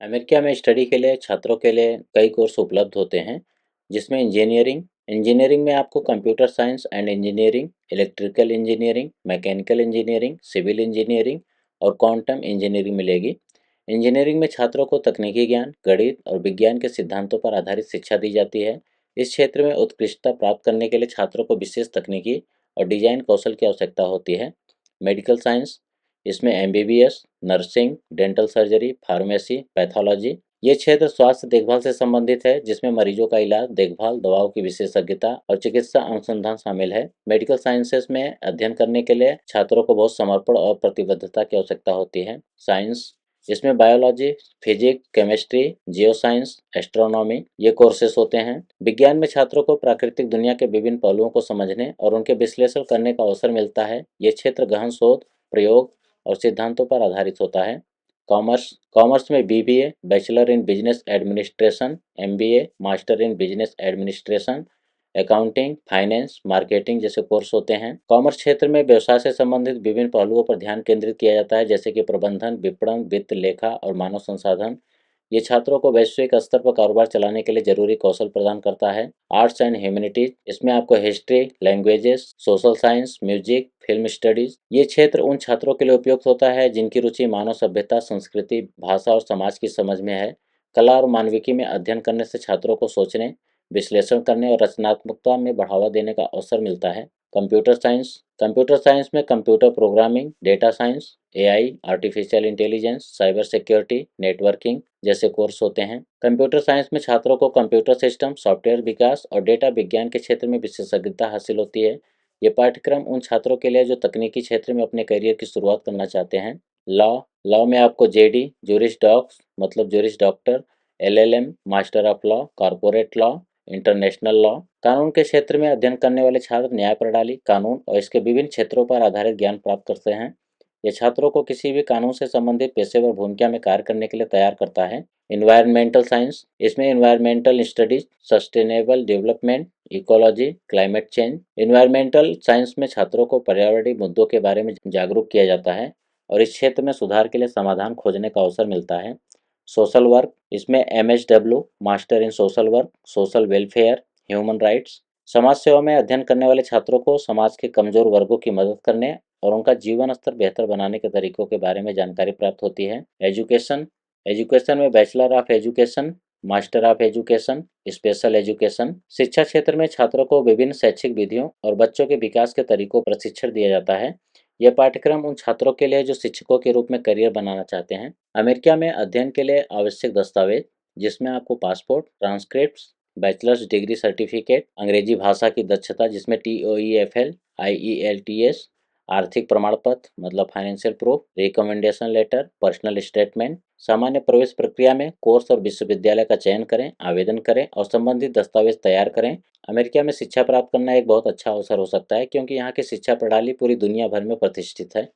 America में study के लिए छात्रों के लिए कई कोर्स उपलब्ध होते हैं, जिसमें इंजीनियरिंग इंजीनियरिंग में आपको computer science and engineering, electrical engineering, mechanical engineering, civil engineering और क्वांटम इंजीनियरिंग मिलेगी। इंजीनियरिंग में छात्रों को तकनीकी ज्ञान, गणित और विज्ञान के सिद्धांतों पर आधारित शिक्षा दी जाती है। इस क्षेत्र में उत्कृष्टता प्राप्त करने के लिए छात्रों को विशेष तकनीकी और डिजाइन कौशल की आवश्यकता होती है। मेडिकल साइंस, इसमें MBBS, nursing, dental surgery, pharmacy, pathology, ये क्षेत्र स्वास्थ्य देखभाल से संबंधित है, जिसमें मरीजों का इलाज, देखभाल, दवाओं की विशेषज्ञता और चिकित्सा अनुसंधान शामिल है। मेडिकल साइंसेज में अध्ययन करने के लिए छात्रों को बहुत समर्पण और प्रतिबद्धता की आवश्यकता होती है। साइंस, इसमें biology, physics, chemistry, geo science, astronomy, ये कोर्सेस होते हैं। विज्ञान में छात्रों को प्राकृतिक दुनिया के विभिन्न पहलुओं को समझने और उनके विश्लेषण करने का अवसर मिलता है। ये क्षेत्र गहन शोध, प्रयोग और सिद्धांतों पर आधारित होता है। कॉमर्स कॉमर्स में BBA, bachelor in business administration, MBA, master in business administration, accounting, finance, marketing जैसे कोर्स होते हैं। कॉमर्स क्षेत्र में व्यवसाय से संबंधित विभिन्न पहलुओं पर ध्यान केंद्रित किया जाता है, जैसे कि प्रबंधन, विपणन, वित्त, लेखा और मानव संसाधन। ये छात्रों को वैश्विक स्तर पर कारोबार चलाने के लिए जरूरी कौशल प्रदान करता है। आर्ट्स एंड ह्यूमैनिटीज, इसमें आपको history, languages, social science, music, film studies, ये क्षेत्र उन छात्रों के लिए उपयुक्त होता है जिनकी रुचि मानव सभ्यता, संस्कृति, भाषा और समाज की समझ में है। कला और मानविकी में अध्ययन करने से छात्रों को सोचने, विश्लेषण करने और रचनात्मकता में बढ़ावा देने का अवसर मिलता है। कंप्यूटर साइंस में computer programming, data science, AI, artificial intelligence, cyber security, networking जैसे कोर्स होते हैं। कंप्यूटर साइंस में छात्रों को कंप्यूटर सिस्टम, सॉफ्टवेयर विकास और डेटा विज्ञान के क्षेत्र में विशेषज्ञता हासिल होती है। ये पाठ्यक्रम उन छात्रों के लिए जो तकनीकी क्षेत्र में अपने करियर की शुरुआत करना चाहते हैं। लॉ लॉ में आपको जेडी, जुरिस डॉक्स मतलब juris doctor, LLM, master of law, corporate law, international law, कानून के क्षेत्र में अध्ययन करने वाले छात्र न्याय प्रणाली, कानून और इसके विभिन्न क्षेत्रों पर आधारित ज्ञान प्राप्त करते हैं। ये छात्रों को किसी भी कानून से संबंधित पेशेवर भूमिका में कार्य करने के लिए तैयार करता है। इन्वायरमेंटल साइंस, इसमें environmental studies, sustainable development, ecology, climate change. Environmental science में छात्रों को पर्यावरणीय मुद्दों के बारे में जागरूक किया जाता है और इस क्षेत्र में सुधार के लिए समाधान खोजने का अवसर मिलता है। सोशल वर्क, इसमें MHW, master in social work, social welfare, human rights. समाज सेवा में अध्ययन करने वाले छात्रों को समाज के कमजोर वर्गों की मदद करने और उनका जीवन स्तर बेहतर बनाने के तरीकों के बारे में जानकारी प्राप्त होती है। एजुकेशन एजुकेशन में bachelor of education, master of education, special education. शिक्षा क्षेत्र में छात्रों को विभिन्न शैक्षिक विधियों और बच्चों के विकास के तरीकों पर प्रशिक्षण दिया जाता है। यह पाठ्यक्रम उन छात्रों के लिए जो शिक्षकों के रूप में करियर बनाना चाहते हैं। अमेरिका में अध्ययन के लिए आवश्यक दस्तावेज, जिसमें आपको passport, transcripts, bachelors degree certificate, अंग्रेजी भाषा की दक्षता जिसमें TOEFL, IELTS, आर्थिक प्रमाण पत्र मतलब financial proof, recommendation letter, personal statement. सामान्य प्रवेश प्रक्रिया में कोर्स और विश्वविद्यालय का चयन करें, आवेदन करें और संबंधित दस्तावेज तैयार करें। अमेरिका में शिक्षा प्राप्त करना एक बहुत अच्छा अवसर हो सकता है, क्योंकि यहाँ की शिक्षा प्रणाली पूरी दुनिया भर में प्रतिष्ठित है।